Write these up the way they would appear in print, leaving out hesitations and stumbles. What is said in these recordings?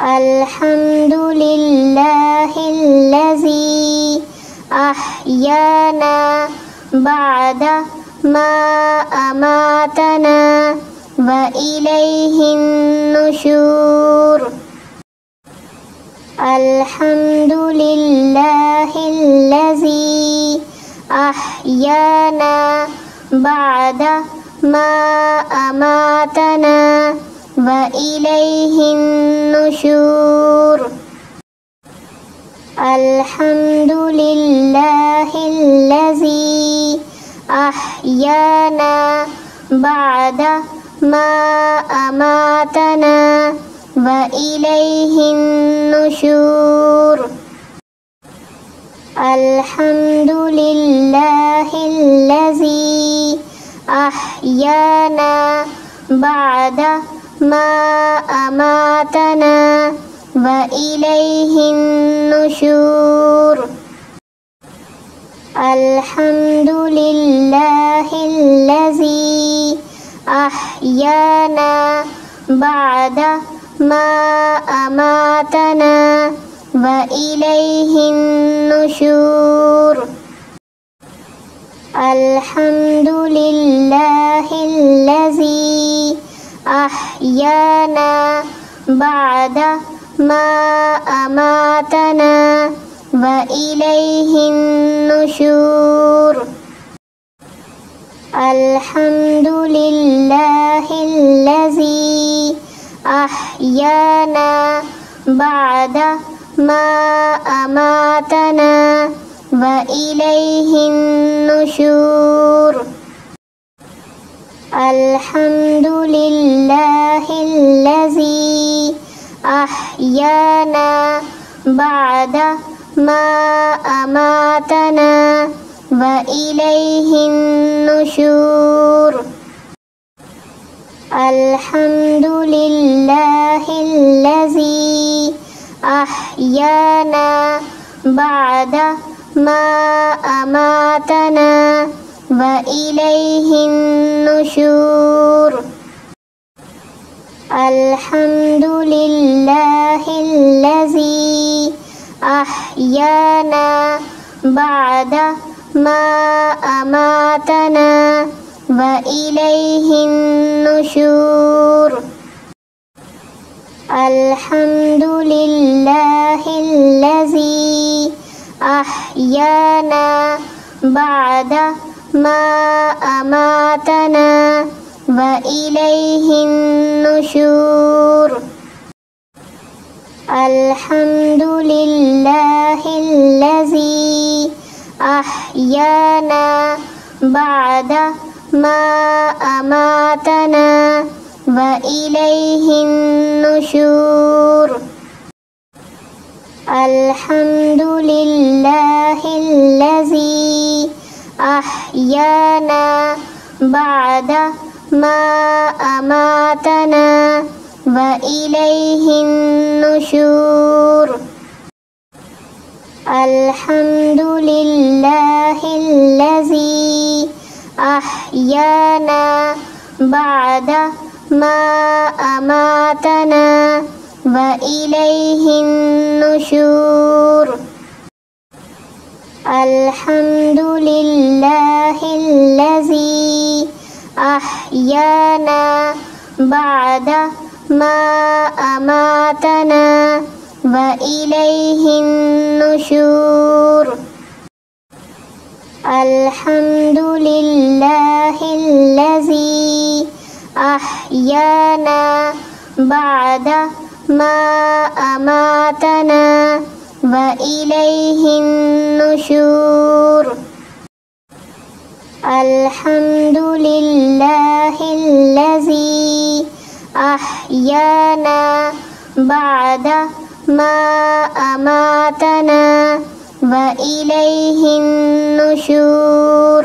अल्हम्दुलिल्लाहिल्लज़ी अहयाना बअदा मा अमातना व इलैहिन नुशूर। अल्हम्दुलिल्लाहिल्लज़ी अहयाना बअदा मा अमातना व इलैहिन नुशूर। अल्हम्दुलिल्लाहिल्लज़ी अहयाना बअदा मा अमातना व इलैहिन नुशूर। अल्हम्दुलिल्लाहिल्लज़ी अहयाना बअदा मा अमातना व इलैहिन नुशूर। अल्हम्दुलिल्लाहिल्लज़ी अहयाना बअदा मा अमातना व इलैहिन नुशूर। अल्हम्दुलिल्लाहिल्लज़ी अहयाना बअदा मा अमातना व इलैहिन नुशूर। अल्हम्दुलिल्लाहिल्लज़ी अहयाना बअदा मा अमातना व इलैहिन नुशूर। अल्हम्दुलिल्लाहिल्लज़ी अहयाना बअदा मा अमातना व इलैहिन नुशूर। अल्हम्दुलिल्लाहिल्लज़ी अहयाना बअदा मा अमातना व इलैहिन नुशूर। अल्हम्दुलिल्लाहिल्लज़ी अहयाना बअदा मा अमातना व इलैहिन नुशूर। अल्हम्दुलिल्लाहिल्लज़ी अहयाना बअदा मा अमातना व इलैहिन नुशूर। अल्हम्दुलिल्लाहिल्लज़ी अहयाना बअदा मा अमातना व इलैहिन नुशूर। अल्हम्दुलिल्लाहिल्लज़ी अहयाना बअदा मा अमातना व इलैहिन नुशूर। अल्हम्दुलिल्लाहिल्लज़ी अहयाना बअदा मा अमातना व इलैहिन नुशूर। अल्हम्दुलिल्लाहिल्लज़ी अहयाना बअदा मा अमातना व इलैहिन नुशूर। अल्हम्दुलिल्लाहिल्लज़ी अहयाना बअदा मा अमातना व इलैहिन नुशूर। अल्हम्दुलिल्लाहिल्लज़ी अहयाना बअदा मा अमातना व इलैहिन नुशूर।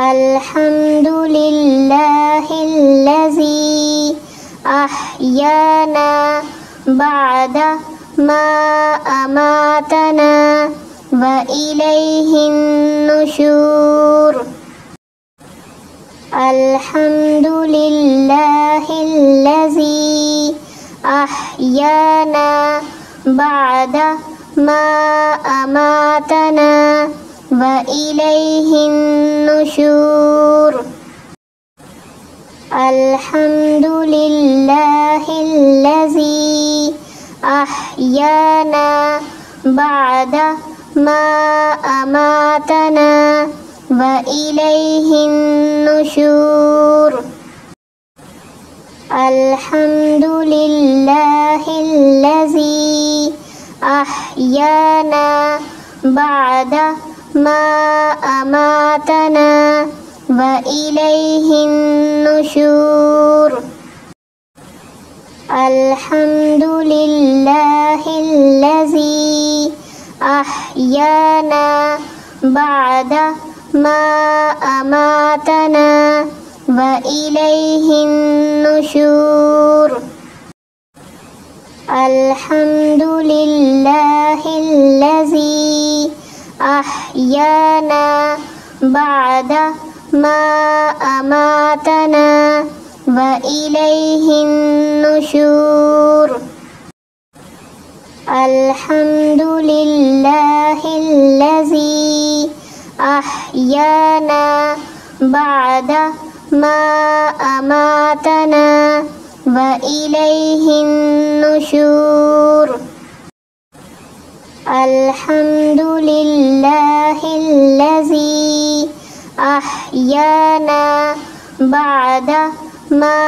अल्हम्दुलिल्लाहिल्लज़ी अहयाना बअदा मा अमातना व इलैहिन नुशूर। अल्हम्दुलिल्लाहिल्लज़ी أحيانا بعد ما أماتنا وإليه النشور الحمد لله الذي أحيانا بعد ما أماتنا وإليه النشور الحمد لله الذي أحيانا بعد ما أماتنا وإليه النشور الحمد لله الذي أحيانا بعد ما أماتنا وإليه النشور الحمد لله الذي أحيانا بعد ما أماتنا وإليه النشور الحمد لله الذي أحيانا بعد ما أماتنا وإليه النشور الحمد لله الذي أحيانا بعد ما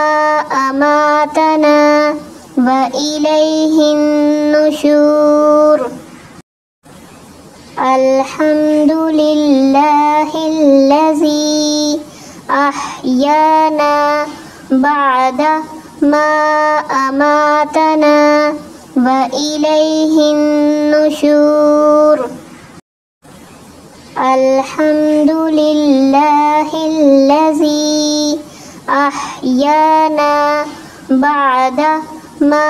أماتنا وإليه النشور الحمد لله الذي أحيانا بعد ما أماتنا وإليه النشور الحمد لله الذي أحيانا بعد ما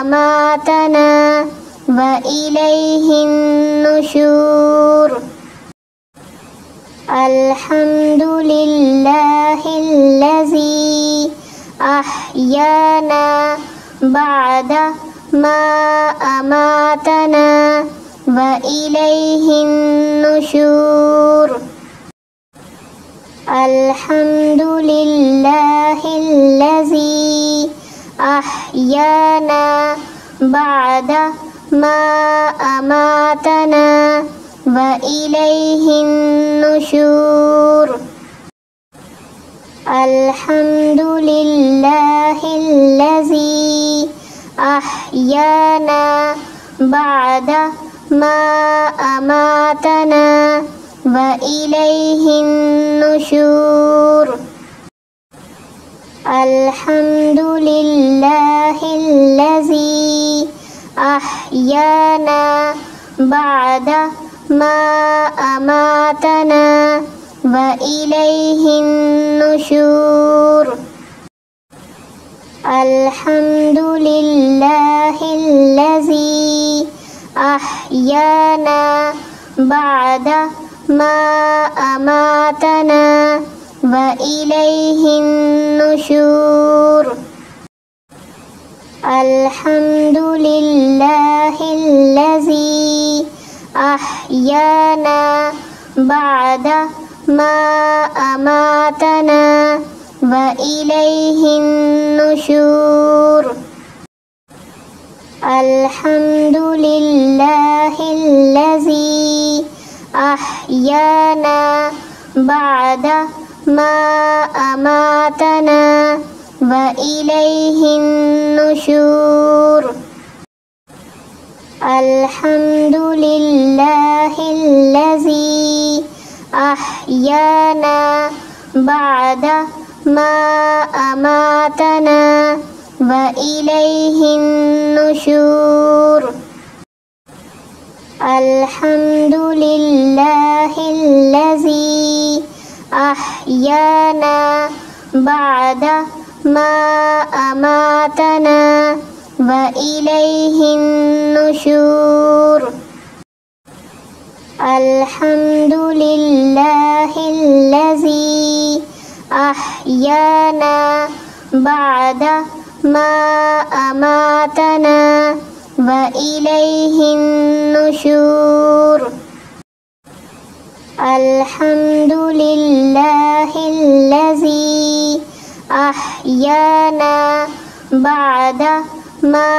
أماتنا وإليه النشور الحمد لله الذي أحيانا بعد ما أماتنا وإليه النشور الحمد لله الذي أحيانا بعد ما أماتنا وإليه النشور الحمد لله الذي أحيانا بعد ما أماتنا وإليه النشور الحمد لله الذي أحيانا بعد ما أماتنا وإليه النشور الحمد لله الذي أحيانا بعد ما أماتنا وإليه النشور الحمد لله الذي أحيانا بعد ما أماتنا وإليه النشور الحمد لله الذي أحيانا بعد ما أماتنا وإليه النشور الحمد لله الذي أحيانا بعد ما أماتنا وإليه النشور الحمد لله الذي أحيانا بعد ما أماتنا وإليه النشور الحمد لله الذي أحيانا بعد ما أماتنا وإليه النشور الحمد لله الذي أحيانا بعد ما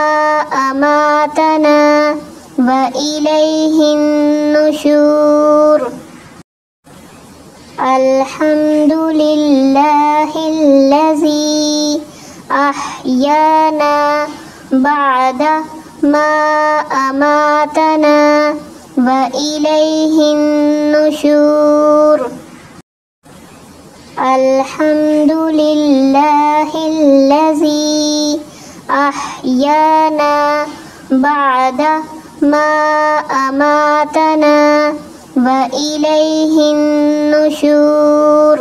أماتنا وإليه النشور الحمد لله الذي أحيانا بعد ما أماتنا وإليه النشور الحمد لله الذي أحيانا بعد ما أماتنا وإليه النشور